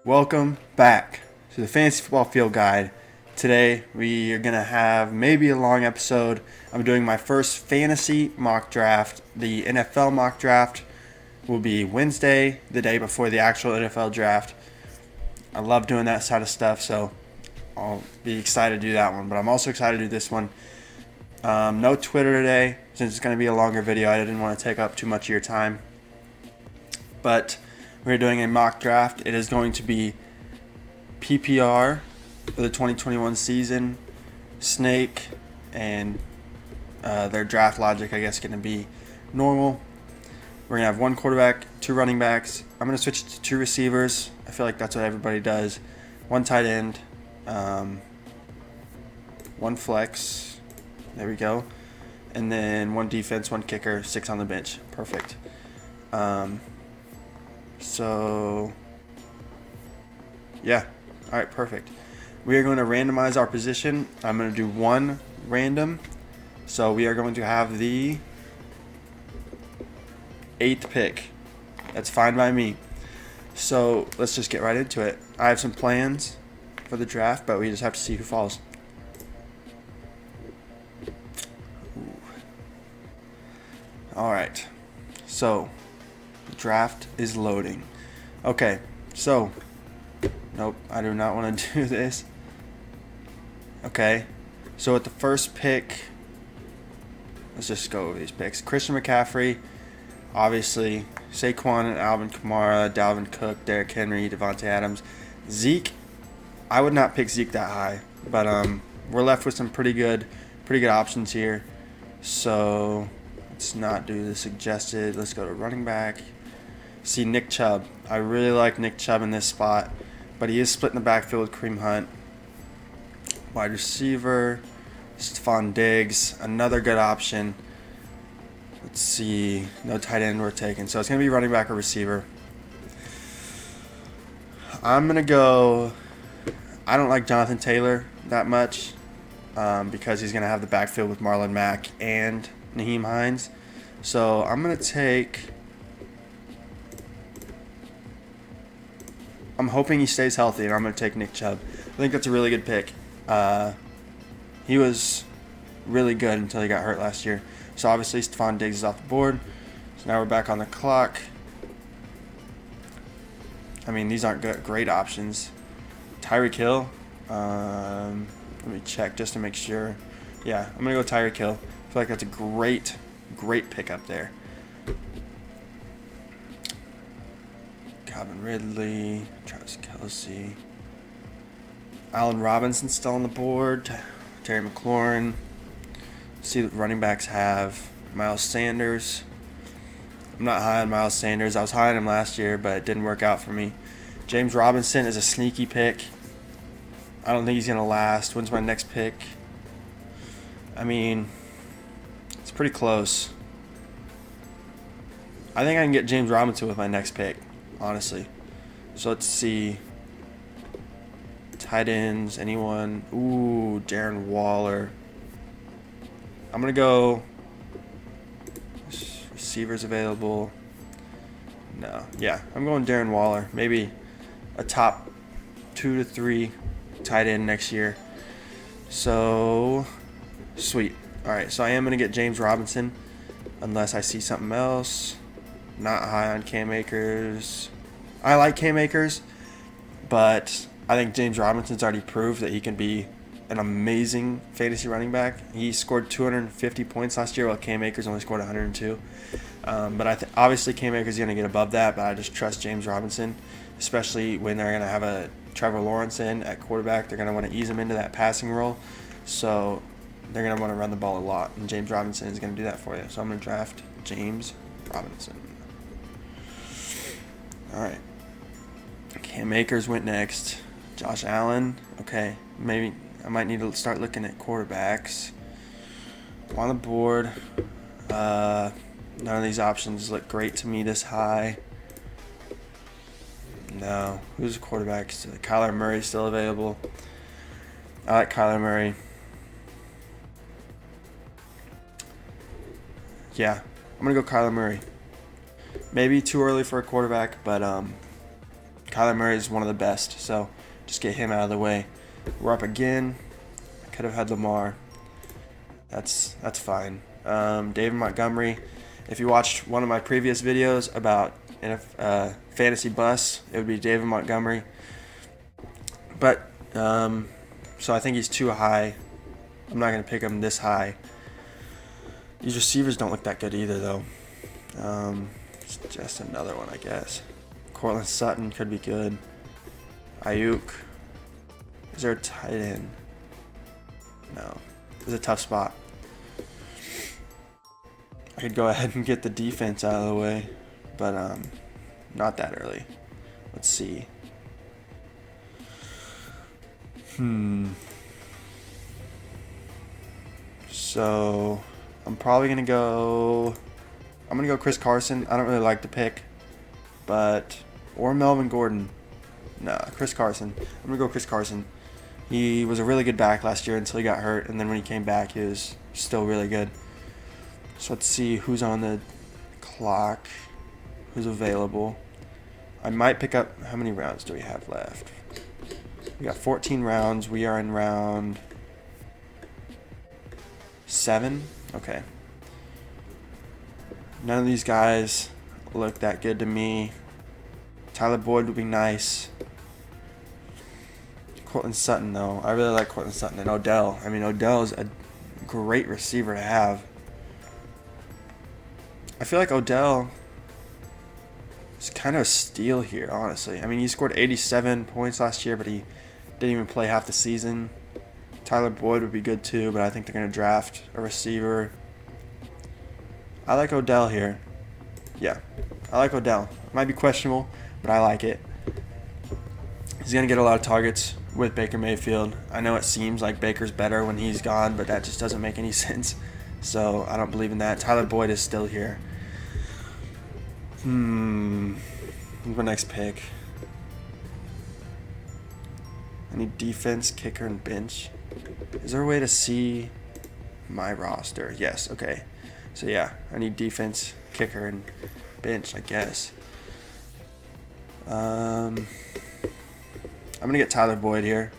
Welcome back to the Fantasy Football Field Guide. Today we are going to have maybe a long episode. I'm doing my first fantasy mock draft. The NFL mock draft will be Wednesday, the day before the actual NFL draft. I love doing that side of stuff, so I'll be excited to do that one. But I'm also excited to do this one. No Twitter today, since it's going to be a longer video. I didn't want to take up too much of your time. But we're doing a mock draft. It is going to be PPR for the 2021 season, Snake, and their draft logic, I guess, going to be normal. We're going to have one quarterback, two running backs. I'm going to switch to two receivers. I feel like that's what everybody does. One tight end, one flex. There we go. And then one defense, one kicker, 6 on the bench. Perfect. So, yeah. All right, perfect. We are going to randomize our position. I'm going to do one random. So we are going to have the 8th pick. That's fine by me. So let's just get right into it. I have some plans for the draft, but we just have to see who falls. All right. So the draft is loading. Okay, so nope, I do not want to do this. Okay, so at the first pick, let's just go over these picks. Christian McCaffrey, obviously, Saquon and Alvin Kamara, Dalvin Cook, Derrick Henry, Devontae Adams. Zeke, I would not pick Zeke that high, but we're left with some pretty good options here. So let's not do the suggested. Let's go to running back. See Nick Chubb. I really like Nick Chubb in this spot, but he is split in the backfield with Kareem Hunt. Wide receiver, Stephon Diggs, another good option. Let's see, no tight end we're taking, so it's going to be running back or receiver. I'm going to go, I don't like Jonathan Taylor that much because he's going to have the backfield with Marlon Mack and Nyheim Hines. So I'm going to take, I'm hoping he stays healthy, and I'm going to take Nick Chubb. I think that's a really good pick. He was really good until he got hurt last year. So obviously Stephon Diggs is off the board. So now we're back on the clock. I mean, these aren't great options. Tyreek Hill. Let me check just to make sure. Yeah, I'm going to go Tyreek Hill. I feel like that's a great pick up there. Calvin Ridley, Travis Kelce, Allen Robinson still on the board, Terry McLaurin. See what running backs have. Miles Sanders. I'm not high on Miles Sanders. I was high on him last year, but it didn't work out for me. James Robinson is a sneaky pick. I don't think he's going to last. When's my next pick? I mean, it's pretty close. I think I can get James Robinson with my next pick, honestly. So let's see. Tight ends, anyone? Ooh, Darren Waller. I'm going to go receivers available. No. Yeah, I'm going Darren Waller. Maybe a top 2 to 3 tight end next year. So, sweet. All right, so I am going to get James Robinson unless I see something else. Not high on Cam Akers. I like Cam Akers, but I think James Robinson's already proved that he can be an amazing fantasy running back. He scored 250 points last year, while Cam Akers only scored 102. But obviously Cam Akers is going to get above that, but I just trust James Robinson, especially when they're going to have a Trevor Lawrence in at quarterback. They're going to want to ease him into that passing role. So they're going to want to run the ball a lot, and James Robinson is going to do that for you. So I'm going to draft James Robinson. All right. Cam Akers went next. Josh Allen. Okay, maybe I might need to start looking at quarterbacks. I'm on the board. None of these options look great to me this high. No. Who's the quarterback? Kyler Murray still available. I like Kyler Murray. Yeah, I'm going to go Kyler Murray. Maybe too early for a quarterback, but Kyler Kyler Murray is one of the best, so just get him out of the way. We're up again. I could have had Lamar. That's fine. David Montgomery. If you watched one of my previous videos about fantasy busts, it would be David Montgomery. But so I think he's too high. I'm not going to pick him this high. These receivers don't look that good either, though. It's just another one, I guess. Cortland Sutton could be good. Ayuk. Is there a tight end? No. It's a tough spot. I could go ahead and get the defense out of the way, but not that early. Let's see. So I'm probably gonna go. I'm gonna go Chris Carson. I don't really like the pick, or Melvin Gordon. Nah, Chris Carson. I'm gonna go Chris Carson. He was a really good back last year until he got hurt, and then when he came back, he was still really good. So let's see who's on the clock, who's available. I might pick up. How many rounds do we have left? We got 14 rounds. We are in round 7. Okay. None of these guys look that good to me. Tyler Boyd would be nice. Cortland Sutton, though. I really like Cortland Sutton and Odell. I mean, Odell is a great receiver to have. I feel like Odell is kind of a steal here, honestly. I mean, he scored 87 points last year, but he didn't even play half the season. Tyler Boyd would be good too, but I think they're going to draft a receiver. I like Odell here. Yeah, I like Odell. It might be questionable, but I like it. He's going to get a lot of targets with Baker Mayfield. I know it seems like Baker's better when he's gone, but that just doesn't make any sense. So I don't believe in that. Tyler Boyd is still here. Who's my next pick? I need defense, kicker, and bench. Is there a way to see my roster? Yes, okay. So yeah, I need defense, kicker, and bench, I guess. I'm going to get Tyler Boyd here.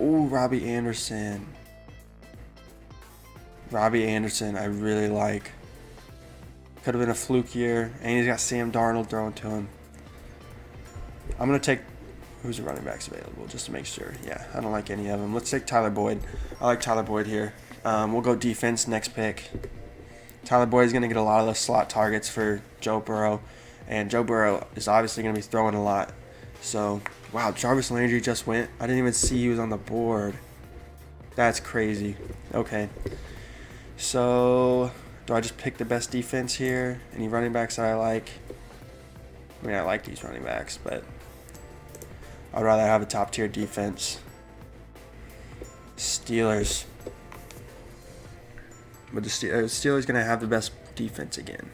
Ooh, Robbie Anderson. Robbie Anderson, I really like. Could have been a fluke year, and he's got Sam Darnold throwing to him. I'm going to take... Who's the running backs available, just to make sure. Yeah, I don't like any of them. Let's take Tyler Boyd. I like Tyler Boyd here. We'll go defense next pick. Tyler Boyd is going to get a lot of the slot targets for Joe Burrow, and Joe Burrow is obviously going to be throwing a lot. So, wow, Jarvis Landry just went. I didn't even see he was on the board. That's crazy. Okay. So, do I just pick the best defense here? Any running backs that I like? I mean, I like these running backs, but I'd rather have a top-tier defense. Steelers. But the Steelers going to have the best defense again.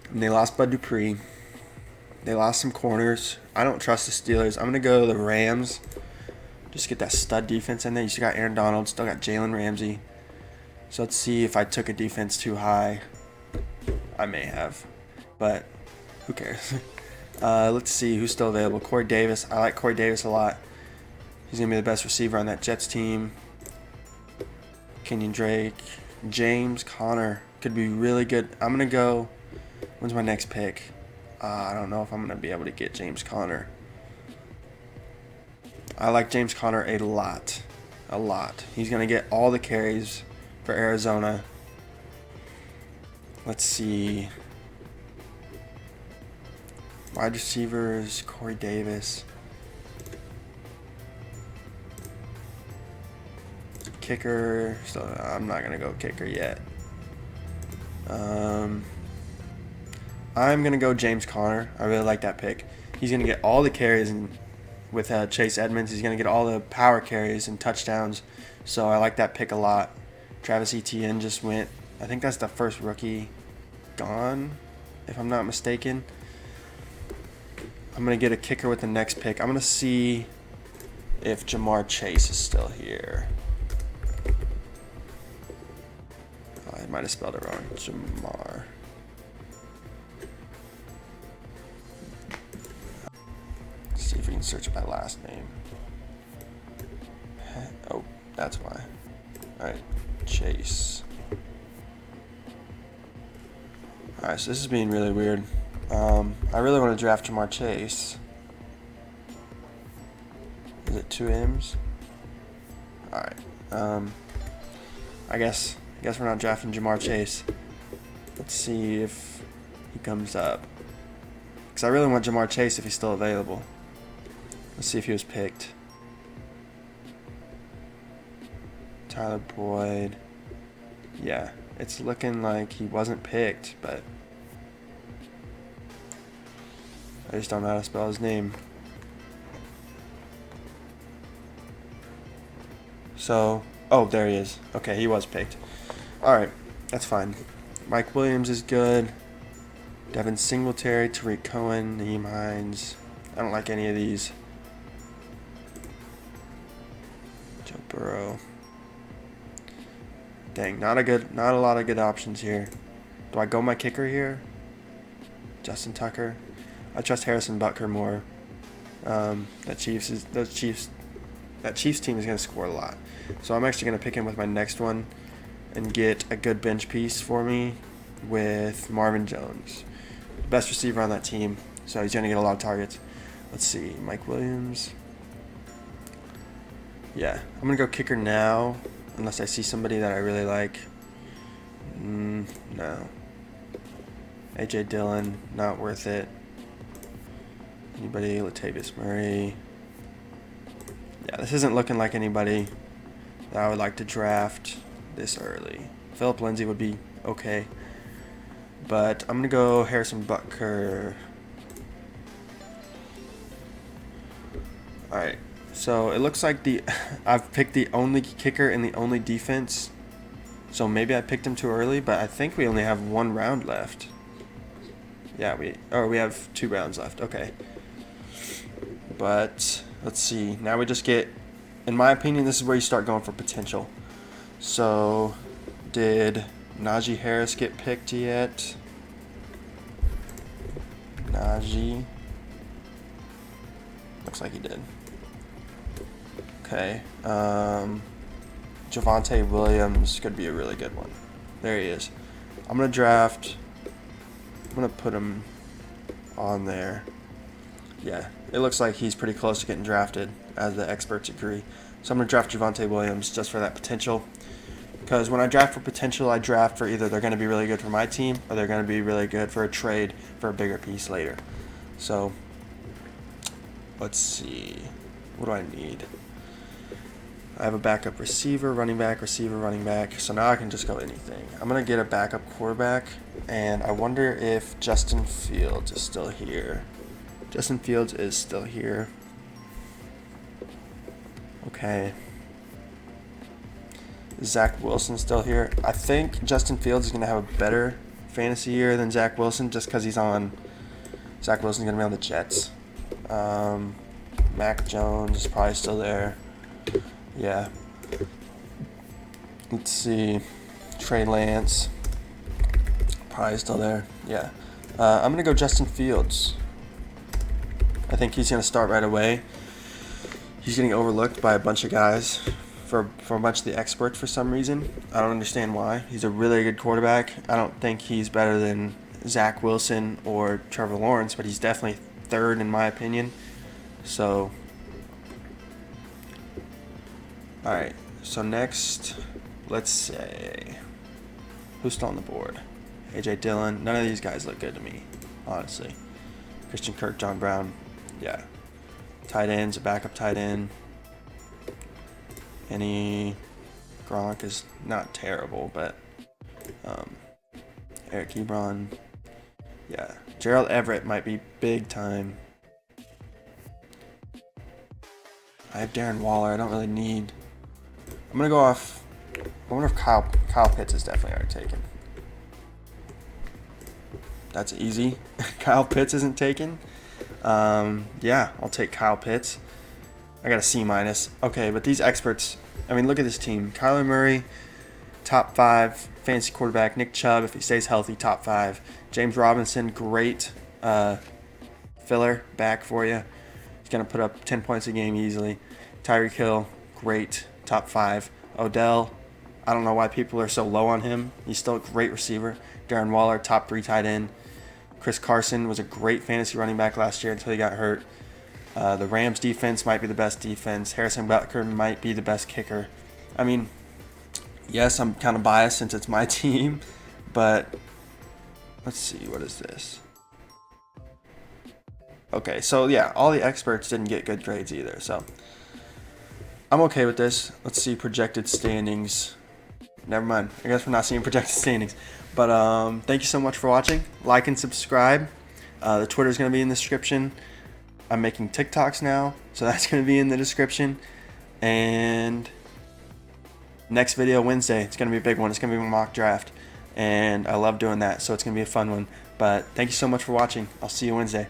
And they lost Bud Dupree. They lost some corners. I don't trust the Steelers. I'm going to go the Rams. Just get that stud defense in there. You still got Aaron Donald. Still got Jalen Ramsey. So let's see if I took a defense too high. I may have. But who cares? Let's see who's still available. Corey Davis. I like Corey Davis a lot. He's going to be the best receiver on that Jets team. Kenyon Drake. James Conner could be really good. I'm going to go. When's my next pick? I don't know if I'm going to be able to get James Conner. I like James Conner a lot. A lot. He's going to get all the carries for Arizona. Let's see. Wide receivers, Corey Davis. Kicker. So I'm not going to go kicker yet. I'm going to go James Conner. I really like that pick. He's going to get all the carries, and with Chase Edmonds, he's going to get all the power carries and touchdowns. So I like that pick a lot. Travis Etienne just went. I think that's the first rookie gone, if I'm not mistaken. I'm going to get a kicker with the next pick. I'm going to see if Jamar Chase is still here. Oh, I might have spelled it wrong. Jamar. can search by last name. Oh, that's why. Alright, Chase. Alright, so this is being really weird. I really want to draft Jamar Chase. Is it 2 M's? Alright. I guess we're not drafting Jamar Chase. Let's see if he comes up. Because I really want Jamar Chase if he's still available. Let's see if he was picked. Tyler Boyd. Yeah, it's looking like he wasn't picked, but I just don't know how to spell his name. So, oh, there he is. Okay, he was picked. Alright, that's fine. Mike Williams is good. Devin Singletary, Tariq Cohen, Naeem Hines. I don't like any of these. Joe Burrow. Dang, not a lot of good options here. Do I go my kicker here? Justin Tucker. I trust Harrison Butker more. That Chiefs team is going to score a lot. So I'm actually going to pick him with my next one and get a good bench piece for me with Marvin Jones. Best receiver on that team, so he's going to get a lot of targets. Let's see, Mike Williams. Yeah, I'm going to go kicker now, unless I see somebody that I really like. No. A.J. Dillon, not worth it. Anybody? Latavius Murray. Yeah, this isn't looking like anybody that I would like to draft this early. Philip Lindsay would be okay. But I'm going to go Harrison Butker. Alright, so it looks like I've picked the only kicker and the only defense. So maybe I picked him too early, but I think we only have 1 round left. Yeah, we have 2 rounds left. Okay. But let's see. Now we just get, in my opinion, this is where you start going for potential. So, did Najee Harris get picked yet? Najee. Looks like he did. Okay. Javonte Williams could be a really good one. There he is. I'm going to put him on there. Yeah, it looks like he's pretty close to getting drafted, as the experts agree. So I'm going to draft Javonte Williams just for that potential. Because when I draft for potential, I draft for either they're going to be really good for my team or they're going to be really good for a trade for a bigger piece later. So, let's see. What do I need? I have a backup receiver, running back, receiver, running back. So now I can just go anything. I'm going to get a backup quarterback, and I wonder if Justin Fields is still here. Justin Fields is still here. Okay. Is Zach Wilson still here? I think Justin Fields is going to have a better fantasy year than Zach Wilson just because Zach Wilson's going to be on the Jets. Mac Jones is probably still there. Yeah. Let's see. Trey Lance. Probably still there. Yeah. I'm going to go Justin Fields. I think he's going to start right away. He's getting overlooked by a bunch of guys for a bunch of the experts for some reason. I don't understand why. He's a really good quarterback. I don't think he's better than Zach Wilson or Trevor Lawrence, but he's definitely third in my opinion. So, all right. So next, let's say, who's still on the board? A.J. Dillon. None of these guys look good to me, honestly. Christian Kirk, John Brown. Yeah. Tight ends, a backup tight end. Gronk is not terrible, but Eric Ebron. Yeah. Gerald Everett might be big time. I have Darren Waller. I don't really need. I'm going to go off. I wonder if Kyle Pitts is definitely already taken. That's easy. Kyle Pitts isn't taken. Yeah, I'll take Kyle Pitts. I got a C-. Okay, but these experts, I mean, look at this team. Kyler Murray, top 5 fantasy quarterback. Nick Chubb, if he stays healthy, top 5. James Robinson, great filler back for you. going to put up 10 points a game easily. Tyreek Hill, great, top 5. Odell, I don't know why people are so low on him. He's still a great receiver. Darren Waller, top 3 tight end. Chris Carson was a great fantasy running back last year until he got hurt. The Rams defense might be the best defense. Harrison Butker might be the best kicker. I mean, yes, I'm kind of biased since it's my team, but let's see, what is this? Okay, so yeah, all the experts didn't get good grades either, so I'm okay with this. Let's see projected standings. Never mind. I guess we're not seeing projected standings. But thank you so much for watching. Like and subscribe. The Twitter's going to be in the description. I'm making TikToks now, so that's going to be in the description. And next video Wednesday, it's going to be a big one. It's going to be a mock draft. And I love doing that, so it's going to be a fun one. But thank you so much for watching. I'll see you Wednesday.